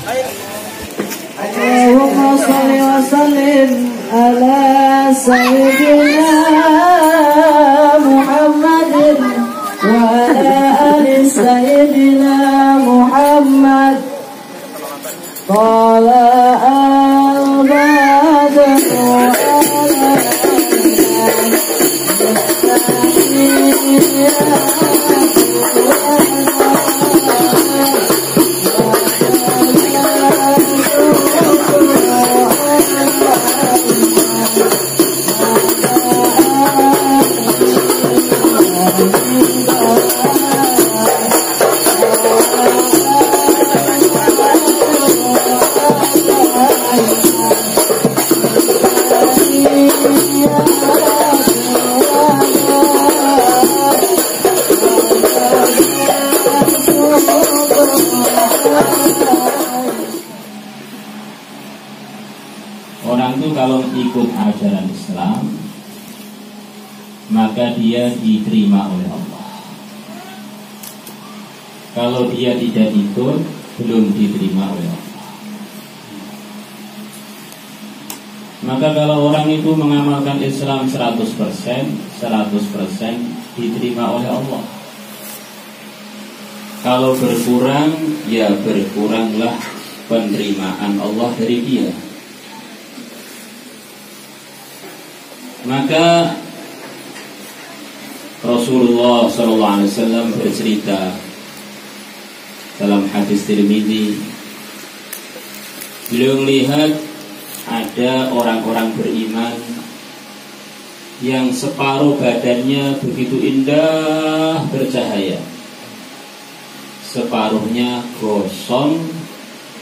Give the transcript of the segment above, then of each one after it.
Allahumma shalli wa sallim ala sayyidina Muhammadin wa ala ali sayyidina Muhammad. Qala orang itu kalau ikut ajaran Islam maka dia diterima oleh Allah. Kalau dia tidak ikut, belum diterima oleh Allah. Maka kalau orang itu mengamalkan Islam 100%, 100% diterima oleh Allah. Kalau berkurang, ya berkuranglah penerimaan Allah dari dia. Maka Rasulullah SAW bercerita dalam hadis Tirmidzi, beliau melihat ada orang-orang beriman yang separuh badannya begitu indah bercahaya, separuhnya gosong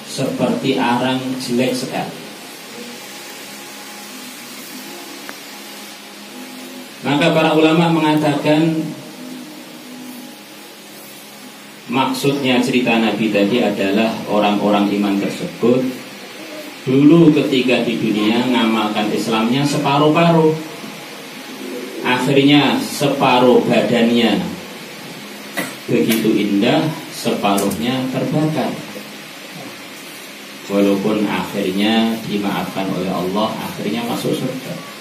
seperti arang jelek sekali. Maka para ulama mengatakan maksudnya cerita Nabi tadi adalah orang-orang iman tersebut dulu ketika di dunia ngamalkan Islamnya separuh-paruh, akhirnya separuh badannya begitu indah, separuhnya terbakar. Walaupun akhirnya dimaafkan oleh Allah, akhirnya masuk surga.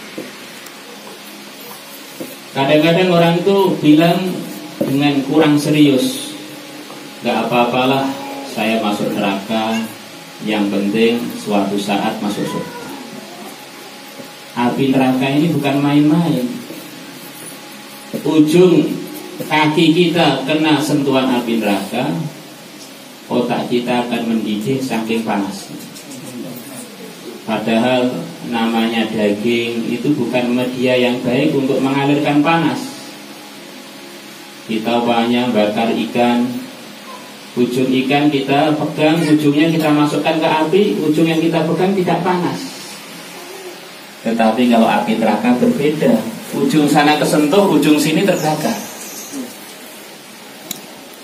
Kadang-kadang orang itu bilang dengan kurang serius, gak apa-apalah saya masuk neraka, yang penting suatu saat masuk surga. Api neraka ini bukan main-main. Ujung kaki kita kena sentuhan api neraka, otak kita akan mendidih saking panas. Padahal namanya daging itu bukan media yang baik untuk mengalirkan panas. Kita banyak bakar ikan, ujung ikan kita pegang, ujungnya kita masukkan ke api, ujung yang kita pegang tidak panas. Tetapi kalau api neraka berbeda, ujung sana kesentuh, ujung sini terbakar.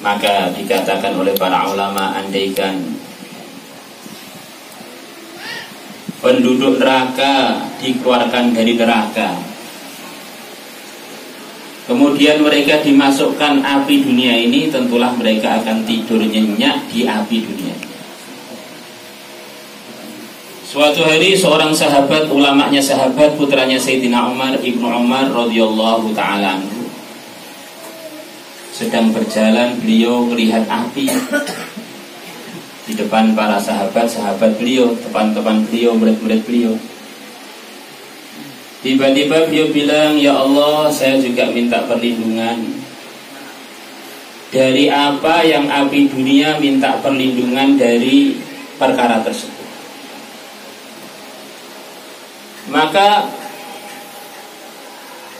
Maka dikatakan oleh para ulama, andaikan penduduk neraka dikeluarkan dari neraka, kemudian mereka dimasukkan api dunia ini, tentulah mereka akan tidur nyenyak di api dunia. Suatu hari seorang sahabat, ulamanya sahabat, putranya Sayyidina Umar, Ibnu Umar radhiyallahu ta'ala anhu, sedang berjalan, beliau melihat api di depan para sahabat beliau, teman-teman beliau, murid-murid beliau. Tiba-tiba beliau bilang, ya Allah, saya juga minta perlindungan dari apa yang api dunia minta perlindungan dari perkara tersebut. Maka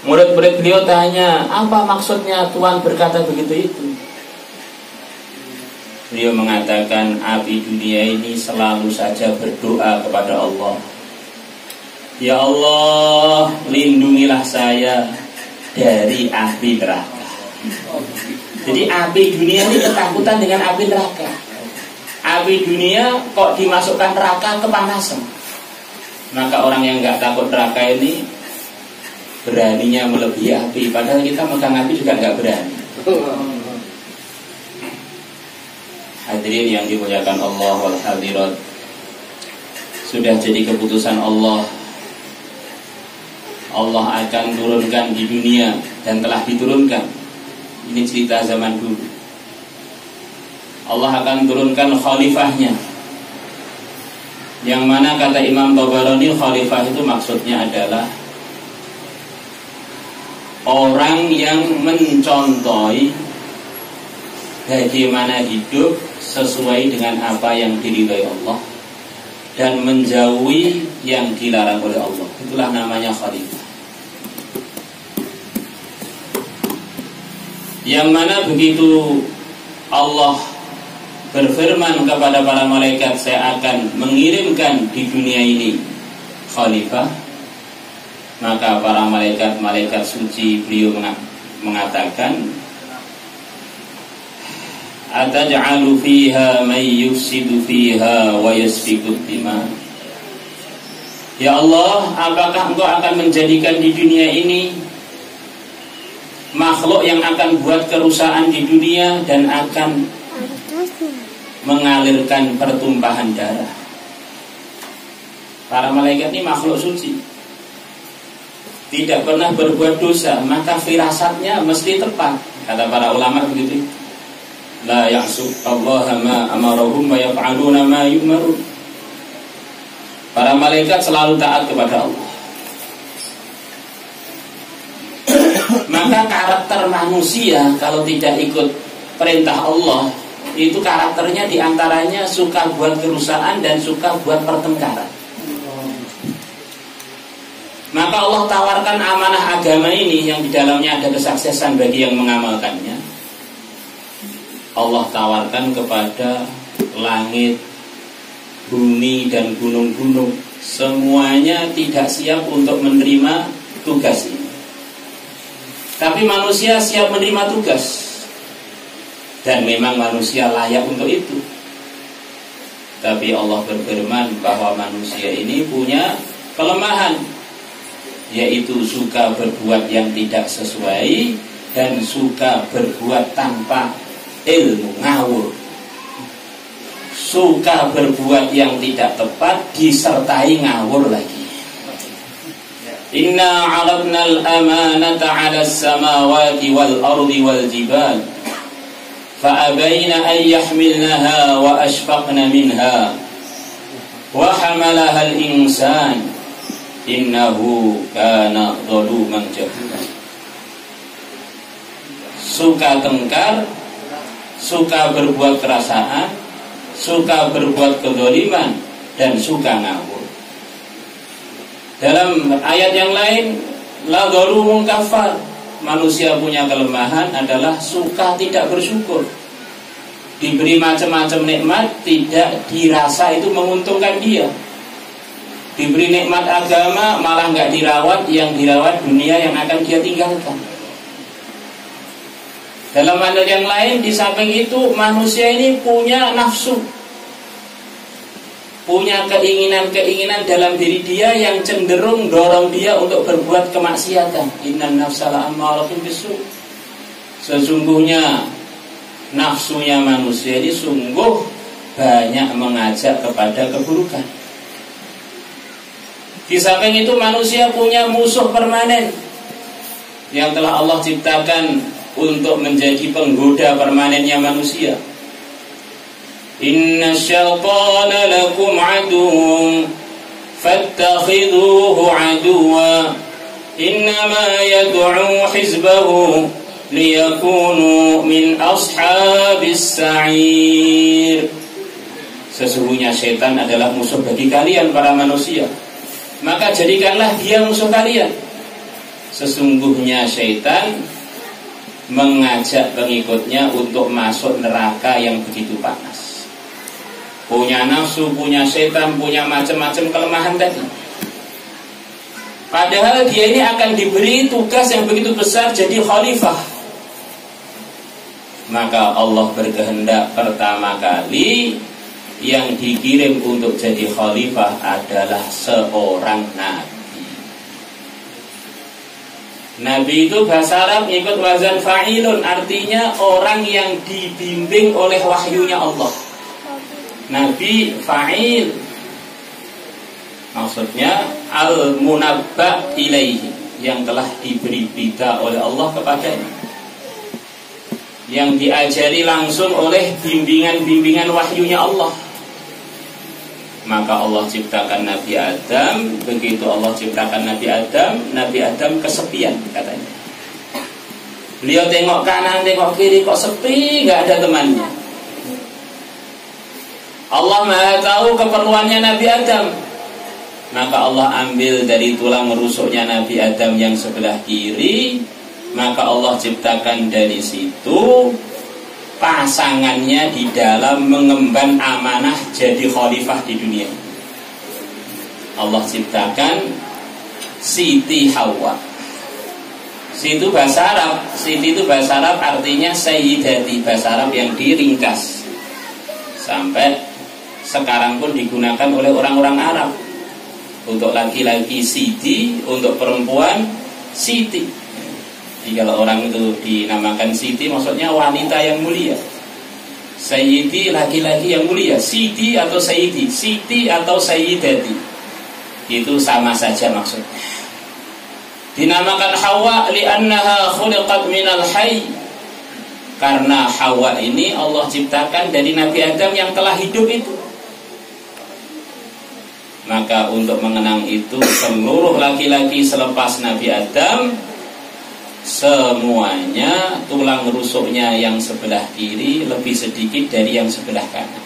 murid-murid beliau tanya, apa maksudnya Tuhan berkata begitu itu? Beliau mengatakan, api dunia ini selalu saja berdoa kepada Allah, ya Allah, lindungilah saya dari api neraka. Jadi api dunia ini ketakutan dengan api neraka. Api dunia kok dimasukkan neraka, kepanasan. Maka orang yang gak takut neraka ini beraninya melebihi api. Padahal kita megang api juga gak berani. Hadirin yang dimuliakan Allah wal hadirat, sudah jadi keputusan Allah. Allah akan turunkan di dunia dan telah diturunkan. Ini cerita zaman dulu. Allah akan turunkan khalifahnya, yang mana kata Imam Tabarani, khalifah itu maksudnya adalah orang yang mencontohi bagaimana hidup sesuai dengan apa yang diridhai Allah dan menjauhi yang dilarang oleh Allah. Itulah namanya khalifah. Yang mana begitu Allah berfirman kepada para malaikat, saya akan mengirimkan di dunia ini khalifah, maka para malaikat suci beliau mengatakan, ataj'alu fiha may yufsidu fiha wa yasfiku dima. Ya Allah, apakah Engkau akan menjadikan di dunia ini makhluk yang akan buat kerusakan di dunia dan akan mengalirkan pertumpahan darah? Para malaikat ini makhluk suci, tidak pernah berbuat dosa, maka firasatnya mesti tepat. Kata para ulama begitu. La ya'sub Allah ma amarahum wa yaf'aluna ma yu'marun. Para malaikat selalu taat kepada Allah. Maka karakter manusia kalau tidak ikut perintah Allah, itu karakternya diantaranya suka buat kerusakan dan suka buat pertengkaran. Maka Allah tawarkan amanah agama ini yang di dalamnya ada kesuksesan bagi yang mengamalkannya. Allah tawarkan kepada langit, bumi, dan gunung-gunung, semuanya tidak siap untuk menerima tugas ini. Tapi manusia siap menerima tugas, dan memang manusia layak untuk itu. Tapi Allah berfirman bahwa manusia ini punya kelemahan, yaitu suka berbuat yang tidak sesuai dan suka berbuat tanpa ilmu, ngawur. Suka berbuat yang tidak tepat disertai ngawur lagi. Inna 'aradna al-amanata 'ala as-samawati wal ardi wal jibal fa abayna an yahmilnaha wa ashfaqna minha wa hamalaha al-insan innahu kana zaluman jahula. Suka tengkar, suka berbuat kerasaan, suka berbuat kezaliman, dan suka ngawur. Dalam ayat yang lain, la zalumun kafar, manusia punya kelemahan adalah suka tidak bersyukur. Diberi macam-macam nikmat, tidak dirasa itu menguntungkan dia. Diberi nikmat agama, malah nggak dirawat, yang dirawat dunia yang akan dia tinggalkan. Dalam hal yang lain, di samping itu manusia ini punya nafsu, punya keinginan-keinginan dalam diri dia yang cenderung dorong dia untuk berbuat kemaksiatan. Innan nafsa la'ammaratun bisu'. Sesungguhnya nafsunya manusia ini sungguh banyak mengajak kepada keburukan. Di samping itu manusia punya musuh permanen yang telah Allah ciptakan untuk menjadi penggoda permanennya manusia. Inna syaitana lakum aduwwun fattakhidhuhu aduwwa innama yad'u hizbahu liyakunu min ashabis sa'ir. Sesungguhnya setan adalah musuh bagi kalian para manusia, maka jadikanlah dia musuh kalian. Sesungguhnya setan mengajak pengikutnya untuk masuk neraka yang begitu panas. Punya nafsu, punya setan, punya macam-macam kelemahan tadi. Padahal dia ini akan diberi tugas yang begitu besar, jadi khalifah. Maka Allah berkehendak pertama kali yang dikirim untuk jadi khalifah adalah seorang nabi. Nabi itu bahasa Arab ikut wazan fa'ilun, artinya orang yang dibimbing oleh wahyunya Allah. Nabi fa'il, maksudnya al-munabba ilaihi, yang telah diberi berita oleh Allah kepadanya, yang diajari langsung oleh bimbingan-bimbingan wahyunya Allah. Maka Allah ciptakan Nabi Adam. Begitu Allah ciptakan Nabi Adam kesepian katanya. Beliau tengok kanan, tengok kiri, kok sepi, gak ada temannya. Allah Maha tahu keperluannya Nabi Adam. Maka Allah ambil dari tulang rusuknya Nabi Adam yang sebelah kiri. Maka Allah ciptakan dari situ pasangannya di dalam mengemban amanah jadi khalifah di dunia. Allah ciptakan Siti Hawa. Siti itu bahasa Arab, artinya sayyidati, bahasa Arab yang diringkas. Sampai sekarang pun digunakan oleh orang-orang Arab. Untuk laki-laki Siti, untuk perempuan Siti. Jadi kalau orang itu dinamakan Siti, maksudnya wanita yang mulia. Sayyidi, laki-laki yang mulia. Siti atau Sayyidi, Siti atau Sayyidati, itu sama saja maksudnya. Dinamakan Hawa li'annaha khuliqat minal hayy, karena Hawa ini Allah ciptakan dari Nabi Adam yang telah hidup itu. Maka untuk mengenang itu, seluruh laki-laki selepas Nabi Adam, semuanya tulang rusuknya yang sebelah kiri lebih sedikit dari yang sebelah kanan.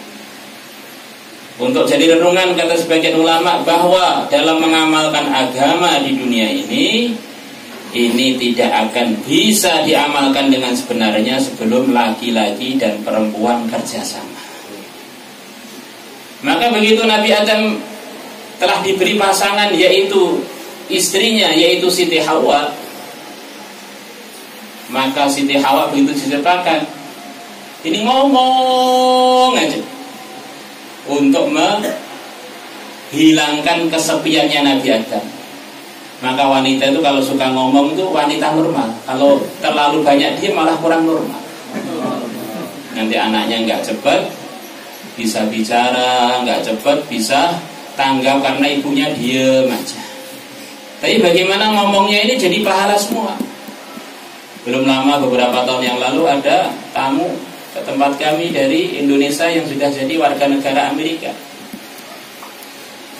Untuk jadi renungan, kata sebagian ulama, bahwa dalam mengamalkan agama di dunia ini tidak akan bisa diamalkan dengan sebenarnya sebelum laki-laki dan perempuan kerjasama. Maka begitu Nabi Adam telah diberi pasangan, yaitu istrinya, yaitu Siti Hawa, maka Siti Hawa begitu diciptakan, ini ngomong aja untuk menghilangkan kesepiannya Nabi Adam. Maka wanita itu kalau suka ngomong itu wanita normal. Kalau terlalu banyak dia malah kurang normal. Nanti anaknya nggak cepat bisa bicara, nggak cepat bisa tanggap karena ibunya diem aja. Tapi bagaimana ngomongnya ini jadi pahala semua. Belum lama, beberapa tahun yang lalu, ada tamu ke tempat kami dari Indonesia yang sudah jadi warga negara Amerika.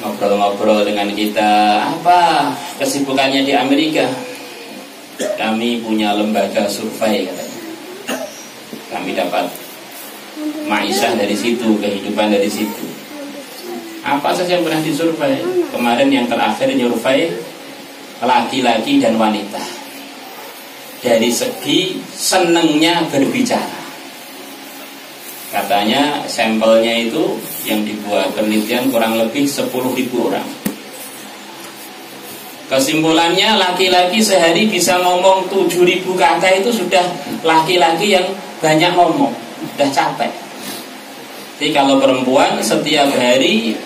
Ngobrol-ngobrol dengan kita, apa kesibukannya di Amerika? Kami punya lembaga survei katanya. Kami dapat maisha dari situ, kehidupan dari situ. Apa saja yang pernah disurvei? Kemarin yang terakhir nyurvei laki-laki dan wanita dari segi senengnya berbicara. Katanya sampelnya itu yang dibuat penelitian kurang lebih 10.000 orang. Kesimpulannya, laki-laki sehari bisa ngomong 7.000 kata, itu sudah laki-laki yang banyak ngomong, sudah capek. Jadi kalau perempuan setiap hari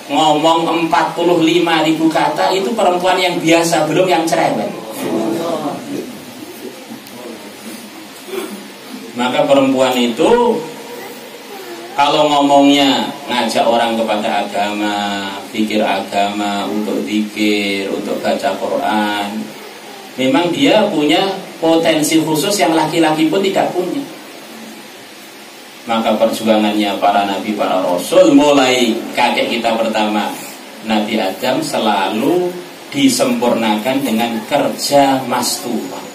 ngomong 45.000 kata, itu perempuan yang biasa, belum yang cerewet. Maka perempuan itu kalau ngomongnya ngajak orang kepada agama, pikir agama, untuk zikir, untuk baca Quran, memang dia punya potensi khusus yang laki-laki pun tidak punya. Maka perjuangannya para nabi, para rasul, mulai kakek kita pertama Nabi Adam, selalu disempurnakan dengan kerja mastura.